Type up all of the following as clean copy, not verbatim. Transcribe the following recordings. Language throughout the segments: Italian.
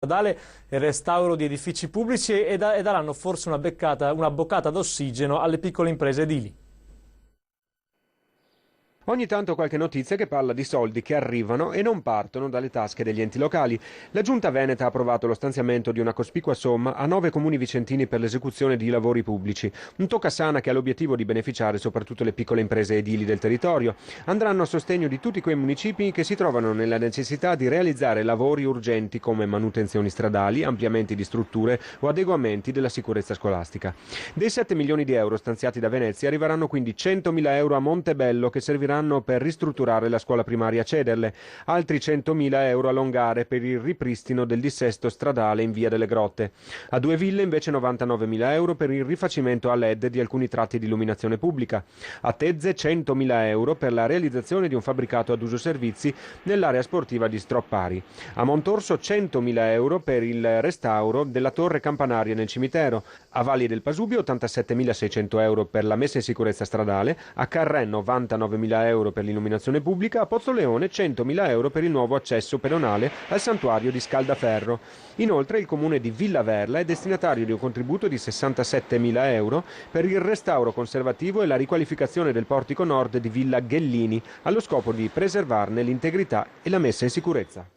stradale e il restauro di edifici pubblici e daranno forse una boccata d'ossigeno alle piccole imprese edili. Ogni tanto qualche notizia che parla di soldi che arrivano e non partono dalle tasche degli enti locali. La Giunta Veneta ha approvato lo stanziamento di una cospicua somma a 9 comuni vicentini per l'esecuzione di lavori pubblici. Un toccasana che ha l'obiettivo di beneficiare soprattutto le piccole imprese edili del territorio. Andranno a sostegno di tutti quei municipi che si trovano nella necessità di realizzare lavori urgenti come manutenzioni stradali, ampliamenti di strutture o adeguamenti della sicurezza scolastica. Dei 7 milioni di euro stanziati da Venezia arriveranno quindi 100.000 euro a Montebello che serviranno per ristrutturare la scuola primaria Cederle, altri 100.000 euro a Longare per il ripristino del dissesto stradale in via delle Grotte. A Due Ville invece 99.000 euro per il rifacimento a LED di alcuni tratti di illuminazione pubblica. A Tezze 100.000 euro per la realizzazione di un fabbricato ad uso servizi nell'area sportiva di Stroppari. A Montorso 100.000 euro per il restauro della torre campanaria nel cimitero. A Valli del Pasubio 87.600 euro per la messa in sicurezza stradale. A Carrè 99.000 euro per l'illuminazione pubblica, a Pozzoleone 100.000 euro per il nuovo accesso pedonale al santuario di Scaldaferro. Inoltre il comune di Villa Verla è destinatario di un contributo di 67.000 euro per il restauro conservativo e la riqualificazione del portico nord di Villa Ghellini, allo scopo di preservarne l'integrità e la messa in sicurezza.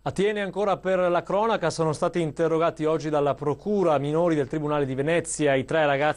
A Tiene ancora per la cronaca sono stati interrogati oggi dalla Procura minori del Tribunale di Venezia i 3 ragazzi